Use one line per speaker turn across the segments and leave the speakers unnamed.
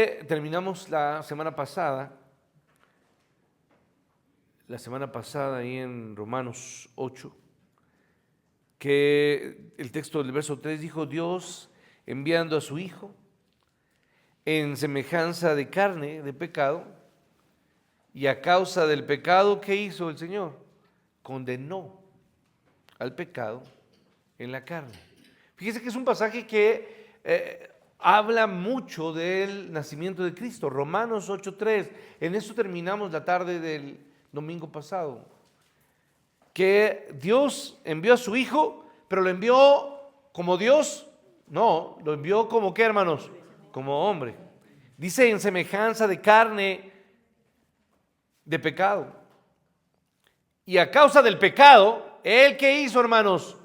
Terminamos la semana pasada ahí en Romanos 8, que el texto del verso 3 dijo: Dios enviando a su Hijo en semejanza de carne, de pecado, y a causa del pecado, ¿qué hizo el Señor? Condenó al pecado en la carne. Fíjese que es un pasaje que habla mucho del nacimiento de Cristo. Romanos 8:3. En eso terminamos la tarde del domingo pasado. Que Dios envió a su Hijo, pero lo envió como Dios. No, lo envió como ¿qué, hermanos? Como hombre. Dice en semejanza de carne, de pecado. Y a causa del pecado, ¿Él qué hizo, hermanos?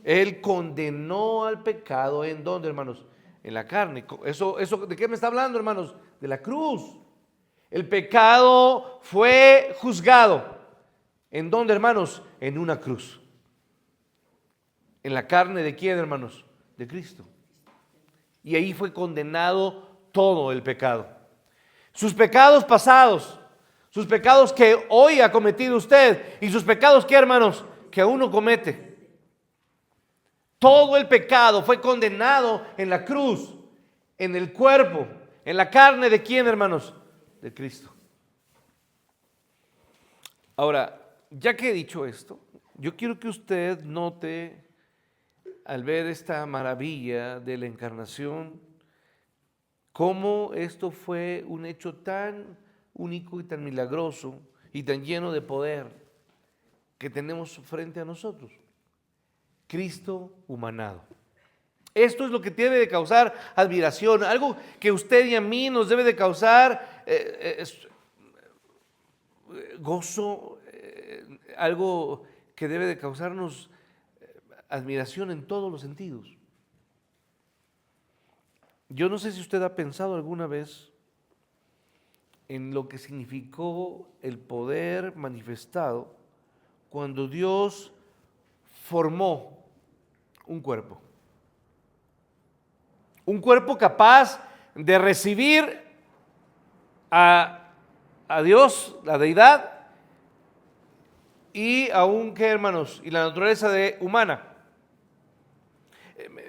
Él condenó al pecado. ¿En dónde, hermanos? En la carne. Eso, ¿de qué me está hablando, hermanos? De la cruz. El pecado fue juzgado. ¿En dónde, hermanos? En una cruz. ¿En la carne de quién, hermanos? De Cristo. Y ahí fue condenado todo el pecado. Sus pecados pasados, sus pecados que hoy ha cometido usted, y sus pecados que, hermanos, que aún no comete. Todo el pecado fue condenado en la cruz, en el cuerpo, en la carne de quién, hermanos? De Cristo. Ahora, ya que he dicho esto, yo quiero que usted note, al ver esta maravilla de la encarnación, cómo esto fue un hecho tan único y tan milagroso y tan lleno de poder que tenemos frente a nosotros. Cristo humanado. Esto es lo que debe de causar admiración, algo que usted y a mí nos debe de causar gozo, algo que debe de causarnos admiración en todos los sentidos. Yo no sé si usted ha pensado alguna vez en lo que significó el poder manifestado cuando Dios formó un cuerpo. Un cuerpo capaz de recibir a Dios, la deidad, y aún, ¿qué, hermanos? Y la naturaleza humana.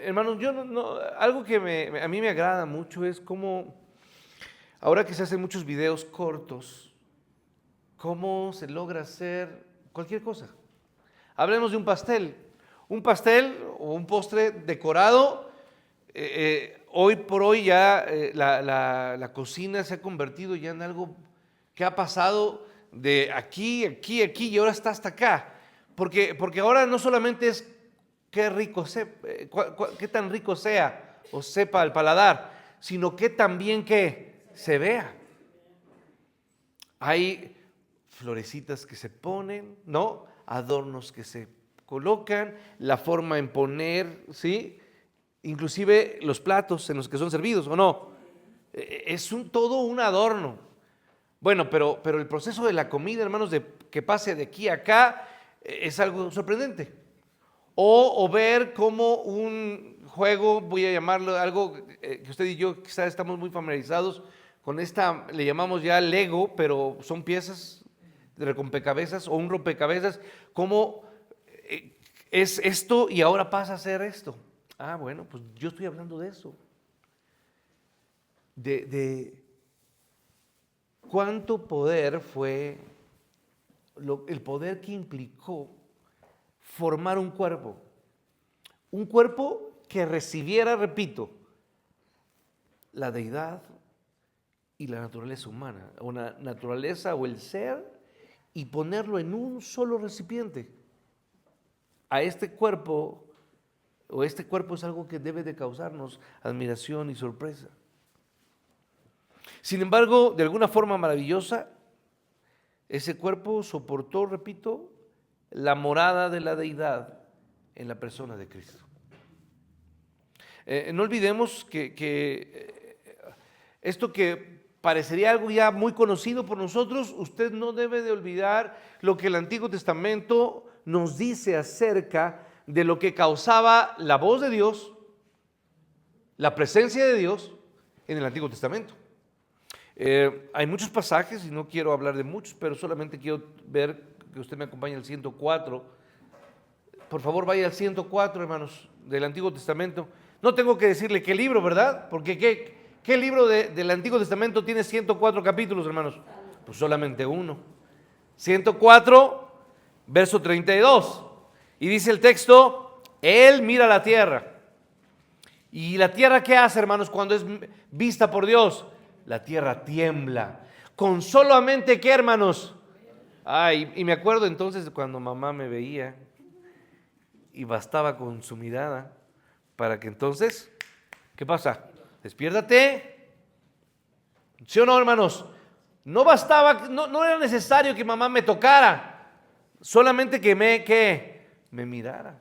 Hermanos, yo algo que a mí me agrada mucho es cómo, ahora que se hacen muchos videos cortos, cómo se logra hacer cualquier cosa. Hablemos de un pastel o un postre decorado. Hoy por hoy ya la cocina se ha convertido ya en algo que ha pasado de aquí y ahora está hasta acá. Porque ahora no solamente es qué rico qué tan rico sea o sepa al paladar, sino que también que se vea. Hay florecitas que se ponen, ¿no? Adornos que se colocan, la forma en poner, ¿sí? Inclusive los platos en los que son servidos, ¿o no? Es todo un adorno. Bueno, pero el proceso de la comida, hermanos, de que pase de aquí a acá, es algo sorprendente. O ver cómo un juego, voy a llamarlo algo que usted y yo quizás estamos muy familiarizados con esta, le llamamos ya Lego, pero son piezas de rompecabezas o un rompecabezas, cómo es esto y ahora pasa a ser esto. Ah, bueno, pues yo estoy hablando de eso. De cuánto poder fue, el poder que implicó formar un cuerpo que recibiera, repito, la deidad y la naturaleza humana, o la naturaleza o el ser, y ponerlo en un solo recipiente. A este cuerpo es algo que debe de causarnos admiración y sorpresa. Sin embargo, de alguna forma maravillosa, ese cuerpo soportó, repito, la morada de la deidad en la persona de Cristo. No olvidemos que esto que parecería algo ya muy conocido por nosotros, usted no debe de olvidar lo que el Antiguo Testamento nos dice acerca de lo que causaba la voz de Dios, la presencia de Dios en el Antiguo Testamento. Hay muchos pasajes y no quiero hablar de muchos, pero solamente quiero ver que usted me acompañe al 104. Por favor, vaya al 104, hermanos, del Antiguo Testamento. No tengo que decirle qué libro, ¿verdad? Porque ¿qué libro del Antiguo Testamento tiene 104 capítulos, hermanos? Pues solamente uno. 104, verso 32. Y dice el texto, Él mira la tierra. ¿Y la tierra qué hace, hermanos, cuando es vista por Dios? La tierra tiembla. ¿Con solamente qué, hermanos? Ay, y me acuerdo entonces cuando mamá me veía y bastaba con su mirada para que entonces, ¿qué pasa? Despiértate. ¿Sí o no, hermanos? No bastaba, no era necesario que mamá me tocara, solamente que me mirara.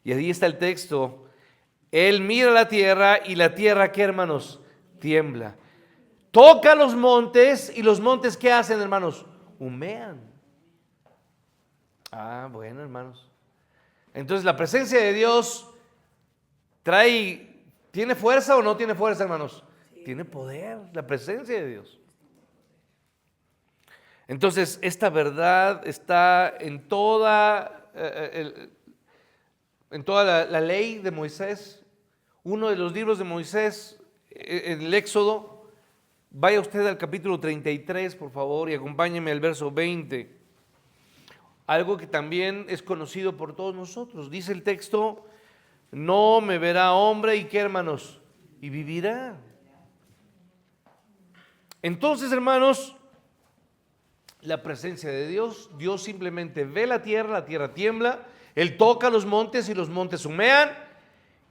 Y ahí está el texto. Él mira la tierra y la tierra, ¿qué, hermanos? Tiembla. Toca los montes y los montes, ¿qué hacen, hermanos? Humean. Ah, bueno, hermanos. Entonces la presencia de Dios ¿tiene fuerza o no tiene fuerza, hermanos? Sí. Tiene poder, la presencia de Dios. Entonces, esta verdad está en toda la ley de Moisés. Uno de los libros de Moisés, en el Éxodo. Vaya usted al capítulo 33, por favor, y acompáñeme al verso 20. Algo que también es conocido por todos nosotros. Dice el texto, no me verá hombre y qué, hermanos, y vivirá. Entonces, hermanos, la presencia de Dios, Dios simplemente ve la tierra tiembla, Él toca los montes y los montes humean,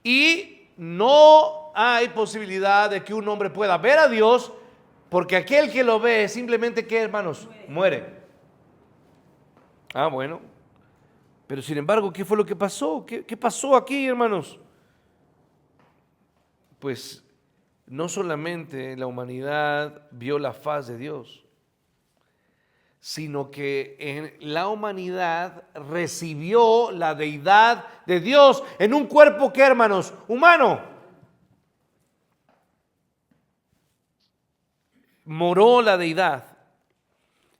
y no hay posibilidad de que un hombre pueda ver a Dios, porque aquel que lo ve simplemente, ¿qué, hermanos? Muere. Ah, bueno. Pero sin embargo, ¿qué fue lo que pasó? ¿Qué pasó aquí, hermanos? Pues no solamente la humanidad vio la faz de Dios, sino que en la humanidad recibió la deidad de Dios en un cuerpo, ¿qué, hermanos? Humano. Moró la deidad.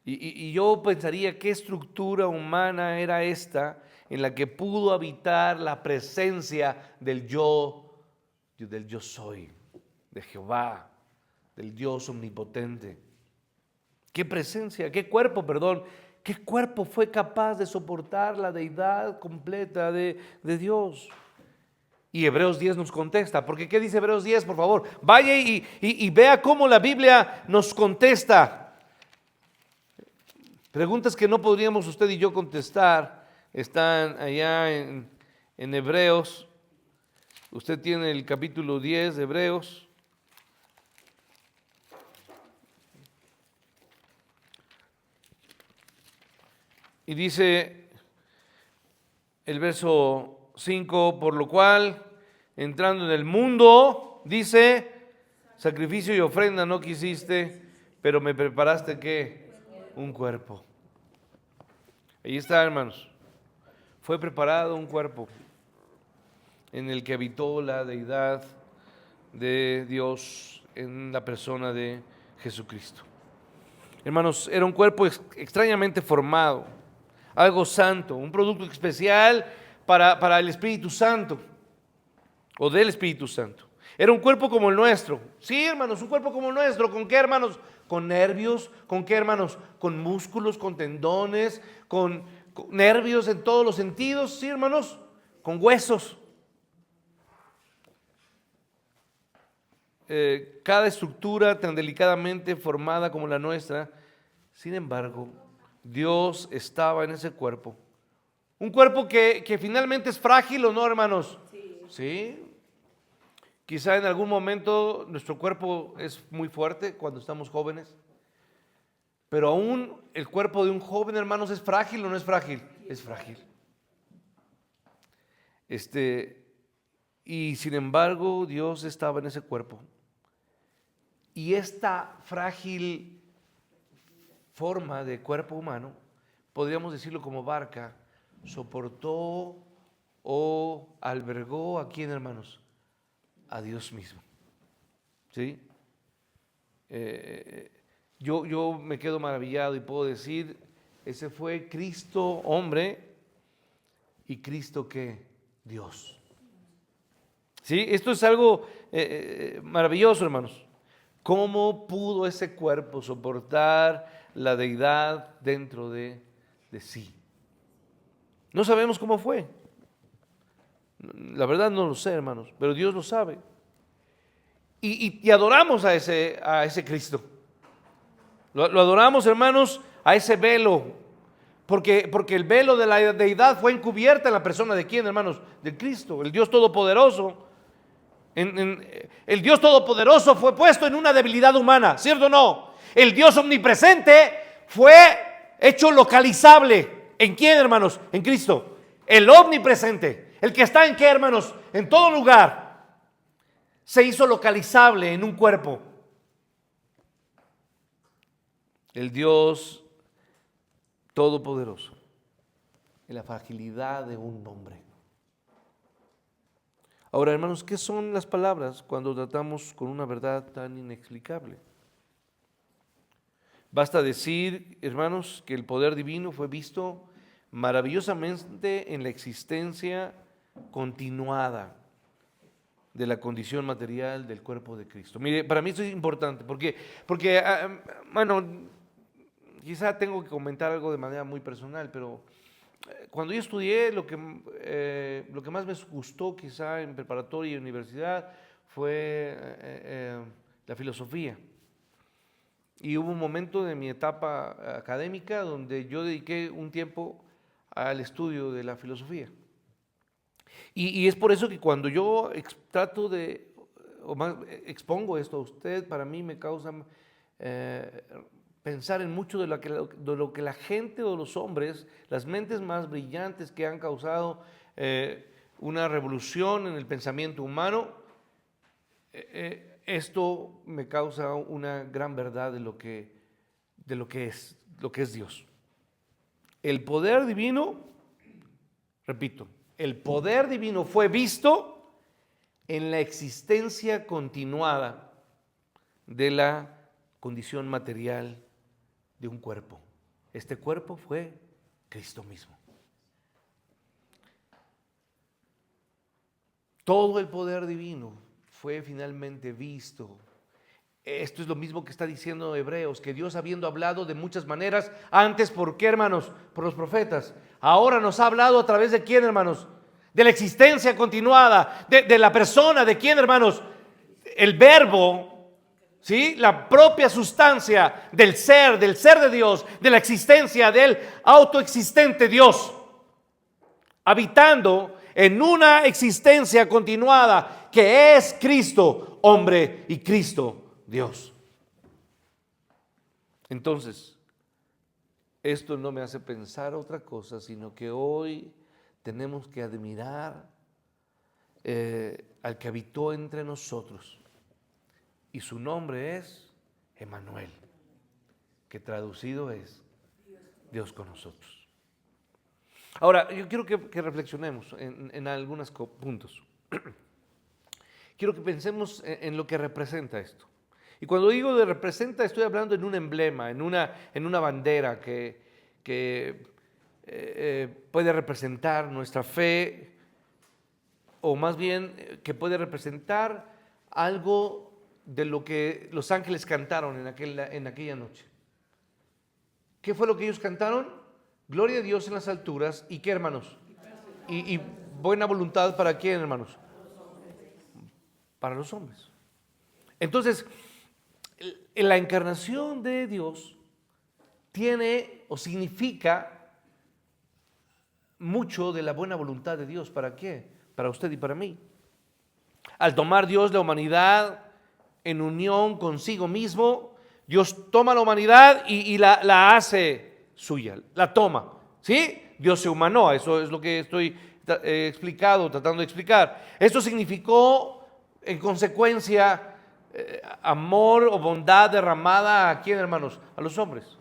Y yo pensaría, ¿qué estructura humana era esta en la que pudo habitar la presencia del yo soy, de Jehová, del Dios omnipotente? ¿Qué presencia, qué cuerpo, perdón, qué cuerpo fue capaz de soportar la deidad completa de Dios? Y Hebreos 10 nos contesta, porque ¿qué dice Hebreos 10, por favor? Vaya y vea cómo la Biblia nos contesta. Preguntas que no podríamos usted y yo contestar están allá en Hebreos. Usted tiene el capítulo 10 de Hebreos. Y dice el verso 5, por lo cual, entrando en el mundo, dice, sacrificio y ofrenda no quisiste, pero me preparaste, ¿qué? Un cuerpo. Ahí está, hermanos. Fue preparado un cuerpo en el que habitó la deidad de Dios en la persona de Jesucristo. Hermanos, era un cuerpo extrañamente formado, algo santo, un producto especial para el Espíritu Santo o del Espíritu Santo. Era un cuerpo como el nuestro. Sí, hermanos, un cuerpo como el nuestro. ¿Con qué, hermanos? Con nervios. ¿Con qué, hermanos? Con músculos, con tendones, con nervios en todos los sentidos. Sí, hermanos, con huesos. Cada estructura tan delicadamente formada como la nuestra, sin embargo, Dios estaba en ese cuerpo. Un cuerpo que finalmente es frágil, ¿o no, hermanos? Sí. Quizá en algún momento nuestro cuerpo es muy fuerte cuando estamos jóvenes, pero aún el cuerpo de un joven, hermanos, ¿es frágil o no es frágil? Es frágil. Y sin embargo, Dios estaba en ese cuerpo. Y esta frágil forma de cuerpo humano, podríamos decirlo como barca, soportó o albergó a quién, hermanos, a Dios mismo. ¿Sí? Yo me quedo maravillado y puedo decir, ese fue Cristo hombre y Cristo ¿qué? Dios. ¿Sí? Esto es algo maravilloso, hermanos. ¿Cómo pudo ese cuerpo soportar la deidad dentro de sí? No sabemos cómo fue. La verdad no lo sé, hermanos, pero Dios lo sabe. Y adoramos a ese Cristo. Lo adoramos, hermanos, a ese velo. Porque el velo de la deidad fue encubierta en la persona de quién, hermanos, de Cristo, el Dios Todopoderoso. El Dios Todopoderoso fue puesto en una debilidad humana, ¿cierto o no? El Dios omnipresente fue hecho localizable. ¿En quién, hermanos? En Cristo. El omnipresente, el que está en qué, hermanos, en todo lugar, se hizo localizable en un cuerpo. El Dios Todopoderoso, en la fragilidad de un hombre. Ahora, hermanos, ¿qué son las palabras cuando tratamos con una verdad tan inexplicable? Basta decir, hermanos, que el poder divino fue visto maravillosamente en la existencia continuada de la condición material del cuerpo de Cristo. Mire, para mí esto es importante porque bueno, quizá tengo que comentar algo de manera muy personal, pero cuando yo estudié, lo que más me gustó quizá en preparatoria y universidad fue la filosofía. Y hubo un momento de mi etapa académica donde yo dediqué un tiempo al estudio de la filosofía. Y es por eso que cuando yo trato de, o más expongo esto a usted, para mí me causa pensar en mucho de lo que la gente o los hombres, las mentes más brillantes que han causado una revolución en el pensamiento humano, esto me causa una gran verdad de lo que es Dios. El poder divino, repito, el poder divino fue visto en la existencia continuada de la condición material de un cuerpo. Este cuerpo fue Cristo mismo. Todo el poder divino fue finalmente visto. Esto es lo mismo que está diciendo Hebreos, que Dios, habiendo hablado de muchas maneras antes, ¿por qué, hermanos? Por los profetas. Ahora nos ha hablado a través de quién, hermanos? De la existencia continuada, de la persona, ¿de quién, hermanos? El verbo, ¿sí? La propia sustancia del ser de Dios, de la existencia del autoexistente Dios, habitando en una existencia continuada que es Cristo, hombre, y Cristo, Dios. Entonces, esto no me hace pensar otra cosa, sino que hoy tenemos que admirar al que habitó entre nosotros. Y su nombre es Emmanuel, que traducido es Dios con nosotros. Ahora, yo quiero que reflexionemos en algunos puntos. Quiero que pensemos en lo que representa esto. Y cuando digo de representa, estoy hablando en un emblema, en una bandera que puede representar nuestra fe, o más bien que puede representar algo de lo que los ángeles cantaron en aquella noche. ¿Qué fue lo que ellos cantaron? Gloria a Dios en las alturas. ¿Y qué, hermanos? Y buena voluntad, ¿para quién, hermanos? Para los hombres. Entonces, en la encarnación de Dios tiene o significa mucho de la buena voluntad de Dios. ¿Para qué? Para usted y para mí. Al tomar Dios la humanidad en unión consigo mismo, Dios toma la humanidad y la hace suya, la toma, ¿sí? Dios se humanó, eso es lo que estoy tratando de explicar. Esto significó, en consecuencia, amor o bondad derramada ¿a quién, hermanos? A los hombres.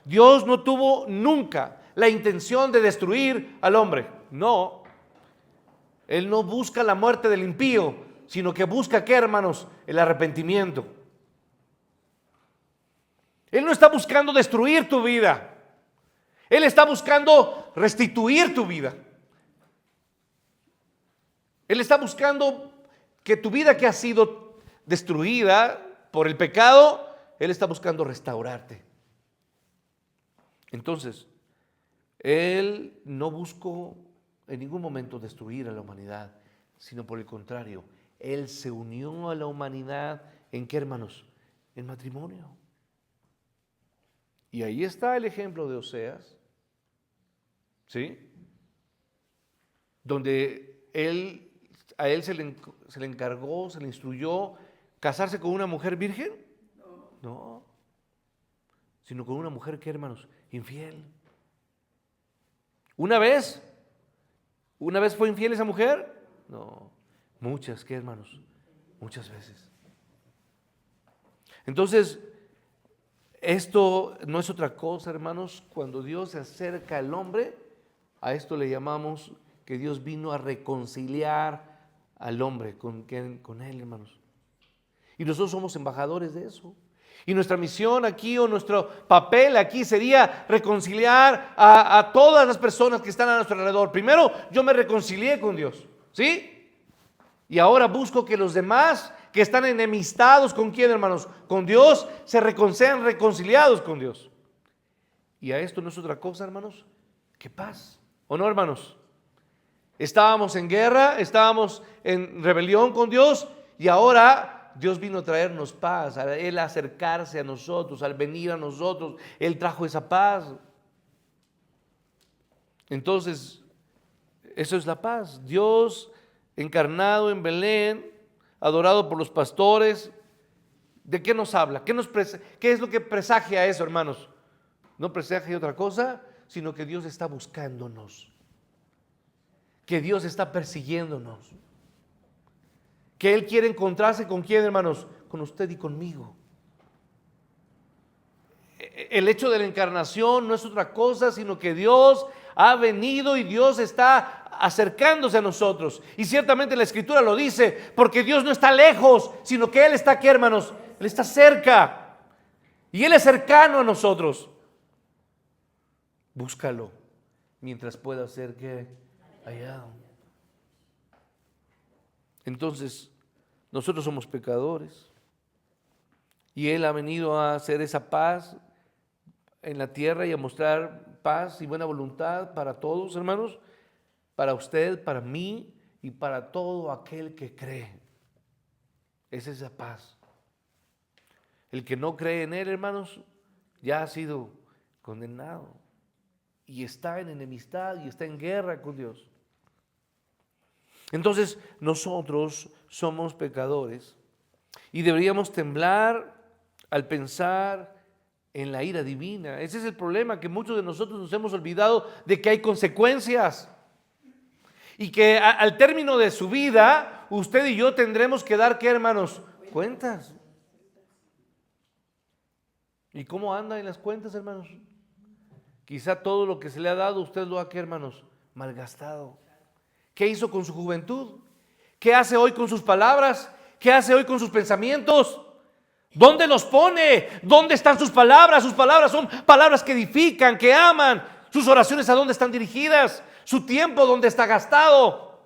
Dios no tuvo nunca la intención de destruir al hombre, no. Él no busca la muerte del impío, sino que busca ¿qué, hermanos? El arrepentimiento. Él no está buscando destruir tu vida. Él está buscando restituir tu vida. Él está buscando que tu vida que ha sido destruida por el pecado, Él está buscando restaurarte. Entonces, Él no buscó en ningún momento destruir a la humanidad, sino por el contrario, Él se unió a la humanidad ¿en qué, hermanos? En matrimonio. Y ahí está el ejemplo de Oseas, ¿sí? Donde a él se le encargó, se le instruyó casarse con una mujer virgen. No, sino con una mujer que, hermanos, infiel. ¿Una vez fue infiel esa mujer? No, muchas, ¿qué, hermanos? Muchas veces. Entonces, esto no es otra cosa, hermanos. Cuando Dios se acerca al hombre, a esto le llamamos que Dios vino a reconciliar al hombre con Él, hermanos. Y nosotros somos embajadores de eso. Y nuestra misión aquí, o nuestro papel aquí, sería reconciliar a todas las personas que están a nuestro alrededor. Primero, yo me reconcilié con Dios, ¿sí? Y ahora busco que los demás que están enemistados, ¿con quién, hermanos? Con Dios, sean reconciliados con Dios. Y a esto no es otra cosa, hermanos, que paz. ¿O no, hermanos? Estábamos en guerra, estábamos en rebelión con Dios, y ahora Dios vino a traernos paz, a Él acercarse a nosotros, al venir a nosotros, Él trajo esa paz. Entonces, eso es la paz. Dios encarnado en Belén, adorado por los pastores. ¿De qué nos habla? ¿Qué es lo que presagia eso, hermanos? No presagia otra cosa, sino que Dios está buscándonos, que Dios está persiguiéndonos, que Él quiere encontrarse con quién, hermanos, con usted y conmigo. El hecho de la encarnación no es otra cosa, sino que Dios ha venido y Dios está acercándose a nosotros. Y ciertamente la Escritura lo dice, porque Dios no está lejos, sino que Él está aquí, hermanos. Él está cerca. Y Él es cercano a nosotros. Búscalo mientras pueda ser que hallado. Entonces, nosotros somos pecadores. Y Él ha venido a hacer esa paz en la tierra y a mostrar paz y buena voluntad para todos, hermanos, para usted, para mí y para todo aquel que cree. Esa es la paz. El que no cree en Él, hermanos, ya ha sido condenado y está en enemistad y está en guerra con Dios. Entonces, nosotros somos pecadores y deberíamos temblar al pensar en la ira divina. Ese es el problema, que muchos de nosotros nos hemos olvidado de que hay consecuencias y que al término de su vida usted y yo tendremos que dar, ¿qué, hermanos? Cuentas. ¿Y cómo anda en las cuentas, hermanos? Quizá todo lo que se le ha dado usted lo ha, ¿qué, hermanos? Malgastado. ¿Qué hizo con su juventud? ¿Qué hace hoy con sus palabras? ¿Qué hace hoy con sus pensamientos? ¿Dónde los pone? ¿Dónde están sus palabras? Sus palabras son palabras que edifican, que aman. Sus oraciones, ¿a dónde están dirigidas? Su tiempo, ¿dónde está gastado?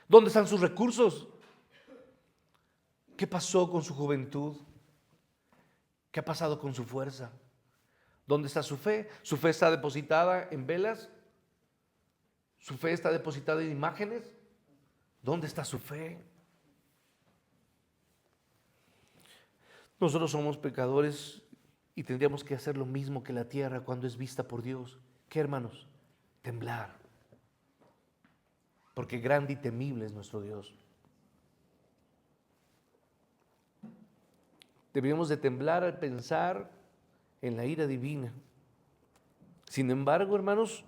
¿Dónde están sus recursos? ¿Qué pasó con su juventud? ¿Qué ha pasado con su fuerza? ¿Dónde está su fe? ¿Su fe está depositada en velas? ¿Su fe está depositada en imágenes? ¿Dónde está su fe? Nosotros somos pecadores y tendríamos que hacer lo mismo que la tierra cuando es vista por Dios. ¿Qué, hermanos? Temblar. Porque grande y temible es nuestro Dios. Deberíamos de temblar al pensar en la ira divina. Sin embargo, hermanos,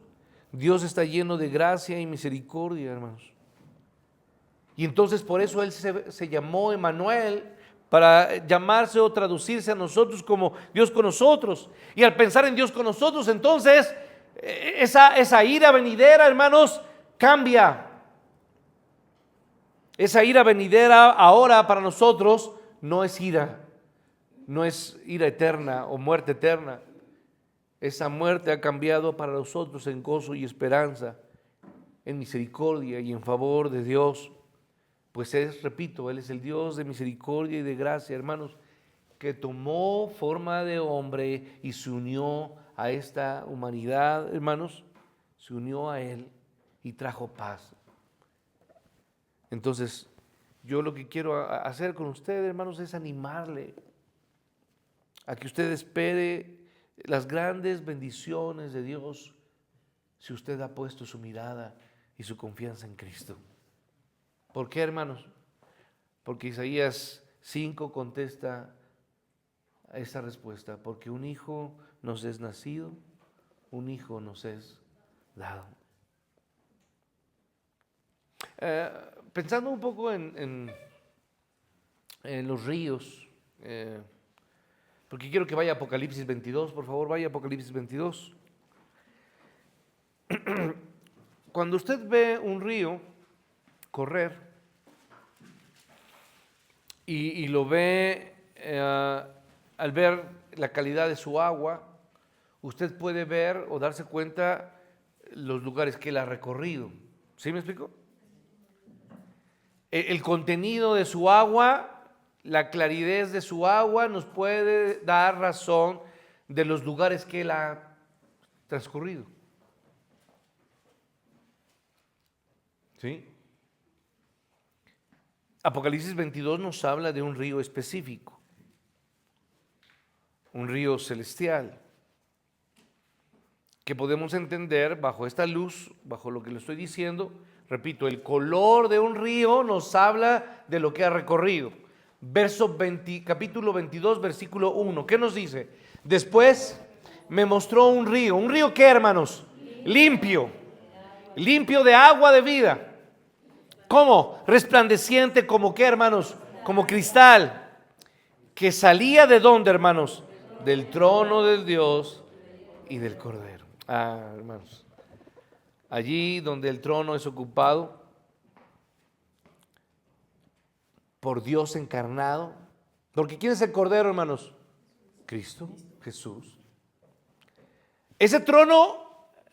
Dios está lleno de gracia y misericordia, hermanos. Y entonces por eso Él se llamó Emmanuel, para llamarse o traducirse a nosotros como Dios con nosotros. Y al pensar en Dios con nosotros, entonces esa ira venidera, hermanos, cambia. Esa ira venidera ahora para nosotros no es ira. no es ira eterna o muerte eterna. Esa muerte ha cambiado para nosotros en gozo y esperanza, en misericordia y en favor de Dios. Pues repito, Él es el Dios de misericordia y de gracia, hermanos, que tomó forma de hombre y se unió a esta humanidad, hermanos, se unió a Él y trajo paz. Entonces, yo lo que quiero hacer con ustedes, hermanos, es animarle a que usted espere las grandes bendiciones de Dios si usted ha puesto su mirada y su confianza en Cristo. ¿Por qué, hermanos? Porque Isaías 5 contesta a esta respuesta: porque un hijo nos es nacido, un hijo nos es dado. Pensando un poco en los ríos, porque quiero que vaya a Apocalipsis 22, por favor, vaya a Apocalipsis 22. Cuando usted ve un río correr y lo ve, al ver la calidad de su agua, usted puede ver o darse cuenta los lugares que él ha recorrido. ¿Sí me explico? El contenido de su agua, la claridad de su agua nos puede dar razón de los lugares que él ha transcurrido. ¿Sí? Apocalipsis 22 nos habla de un río específico, un río celestial, que podemos entender bajo esta luz, bajo lo que le estoy diciendo. Repito, el color de un río nos habla de lo que ha recorrido. Capítulo 22, versículo 1. ¿Qué nos dice? Después me mostró un río ¿qué, hermanos? Limpio de agua de vida. ¿Cómo? Resplandeciente, ¿como qué, hermanos? Como cristal. Que salía ¿de dónde, hermanos? Del trono del Dios y del Cordero. Hermanos, allí donde el trono es ocupado por Dios encarnado. Porque ¿quién es el Cordero, hermanos? Cristo, Jesús. Ese trono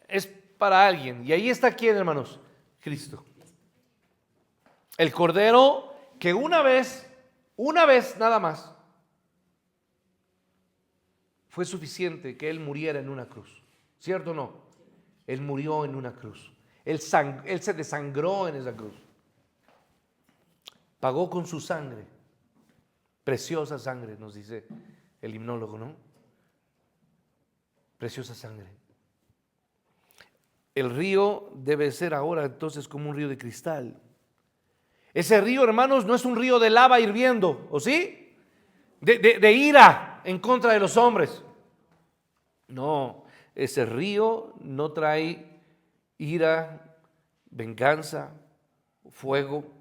es para alguien. Y ahí está ¿quién, hermanos? Cristo. El Cordero que una vez nada más, fue suficiente que Él muriera en una cruz. ¿Cierto o no? Él murió en una cruz. Él se desangró en esa cruz. Pagó con su sangre. Preciosa sangre, nos dice el himnólogo, ¿no? Preciosa sangre. El río debe ser ahora entonces como un río de cristal. Ese río, hermanos, no es un río de lava hirviendo, ¿o sí? De ira en contra de los hombres. No, ese río no trae ira, venganza, fuego,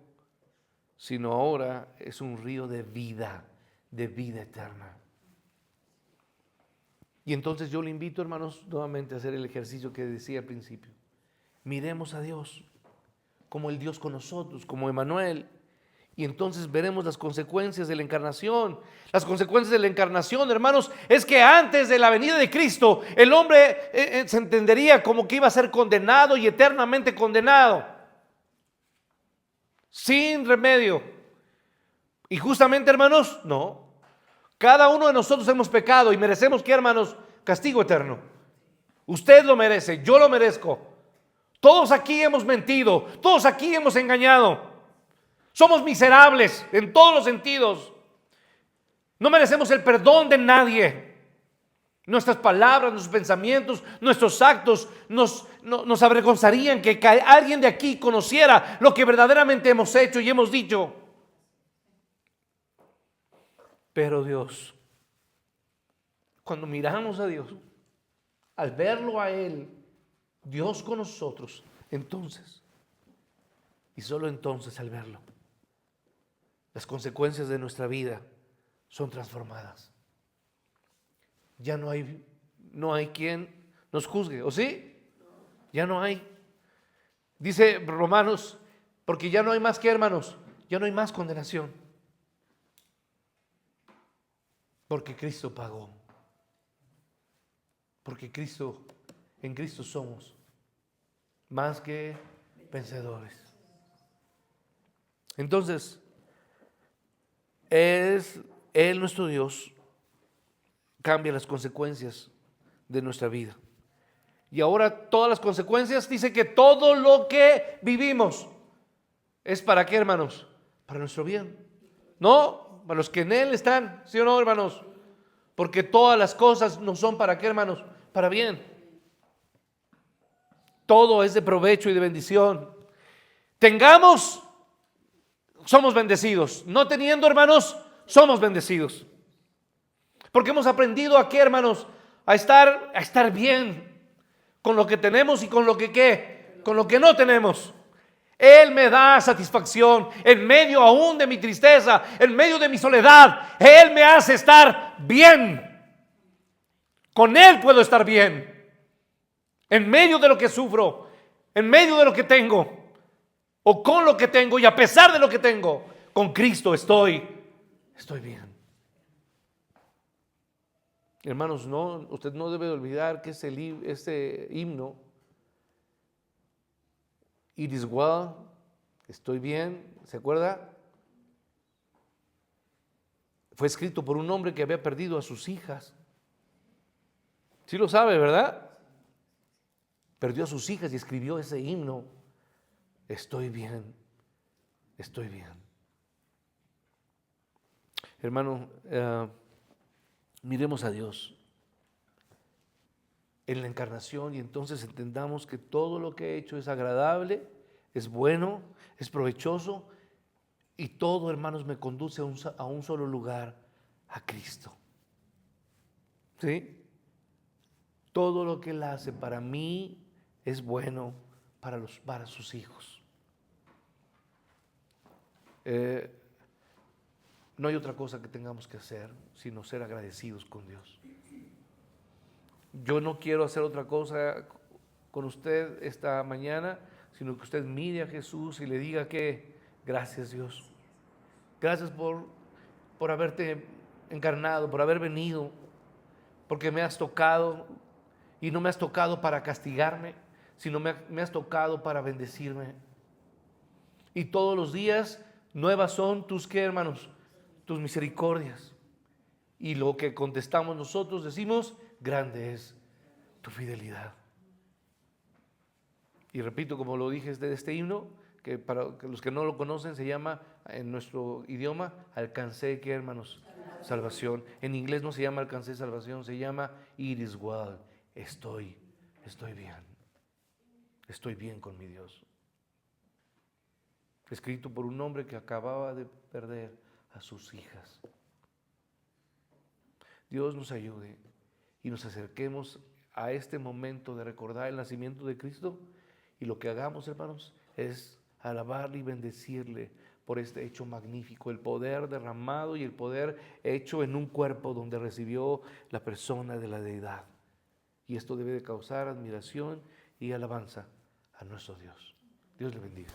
sino ahora es un río de vida eterna. Y entonces yo le invito, hermanos, nuevamente a hacer el ejercicio que decía al principio. Miremos a Dios como el Dios con nosotros, como Emmanuel. Y entonces veremos las consecuencias de la encarnación. Las consecuencias de la encarnación, hermanos, es que antes de la venida de Cristo, el hombre se entendería como que iba a ser condenado y eternamente condenado, sin remedio. Y justamente, hermanos, no. Cada uno de nosotros hemos pecado y merecemos, ¿qué, hermanos? Castigo eterno. Usted lo merece, yo lo merezco. Todos aquí hemos mentido, todos aquí hemos engañado. Somos miserables en todos los sentidos. No merecemos el perdón de nadie. Nuestras palabras, nuestros pensamientos, nuestros actos nos avergonzarían que alguien de aquí conociera lo que verdaderamente hemos hecho y hemos dicho. Pero Dios, cuando miramos a Dios, al verlo a Él, Dios con nosotros, entonces, y solo entonces al verlo, las consecuencias de nuestra vida son transformadas. Ya no hay quien nos juzgue, ¿o sí? Ya no hay. Dice Romanos, porque ya no hay más que, hermanos, ya no hay más condenación. Porque Cristo pagó. Porque en Cristo somos más que vencedores. Entonces, Él nuestro Dios cambia las consecuencias de nuestra vida. Y ahora todas las consecuencias, dice que todo lo que vivimos es para qué, hermanos, para nuestro bien. No, para los que en Él están, ¿sí o no, hermanos? Porque todas las cosas no son para qué, hermanos, para bien. Todo es de provecho y de bendición. Tengamos, somos bendecidos. No teniendo, hermanos, somos bendecidos. Porque hemos aprendido aquí, hermanos, a estar bien con lo que tenemos y con lo que ¿qué? Con lo que no tenemos. Él me da satisfacción en medio aún de mi tristeza, en medio de mi soledad. Él me hace estar bien. Con Él puedo estar bien. En medio de lo que sufro, en medio de lo que tengo, o con lo que tengo, y a pesar de lo que tengo, con Cristo estoy bien. Hermanos, no, usted no debe olvidar que este himno, It is well, estoy bien, ¿se acuerda? Fue escrito por un hombre que había perdido a sus hijas. Sí lo sabe, ¿verdad? Perdió a sus hijas y escribió ese himno. Estoy bien, estoy bien. Hermano, miremos a Dios en la encarnación y entonces entendamos que todo lo que he hecho es agradable, es bueno, es provechoso y todo, hermanos, me conduce a un solo lugar, a Cristo. ¿Sí? Todo lo que Él hace para mí es bueno para sus hijos. No hay otra cosa que tengamos que hacer sino ser agradecidos con Dios. Yo no quiero hacer otra cosa con usted esta mañana, sino que usted mire a Jesús y le diga que gracias, Dios. Gracias por haberte encarnado, por haber venido, porque me has tocado y no me has tocado para castigarme, sino me has tocado para bendecirme. Y todos los días nuevas son tus, ¿qué, hermanos? Tus misericordias. Y lo que contestamos nosotros decimos, grande es tu fidelidad. Y repito, como lo dije de este himno, que para los que no lo conocen se llama en nuestro idioma, alcancé, ¿qué, hermanos? Salvación. En inglés no se llama alcancé salvación, se llama it is well. Estoy bien. Estoy bien con mi Dios. Escrito por un hombre que acababa de perder a sus hijas. Dios nos ayude y nos acerquemos a este momento de recordar el nacimiento de Cristo, y lo que hagamos, hermanos, es alabarle y bendecirle por este hecho magnífico, el poder derramado y el poder hecho en un cuerpo donde recibió la persona de la deidad. Y esto debe de causar admiración y alabanza a nuestro Dios. Dios le bendiga.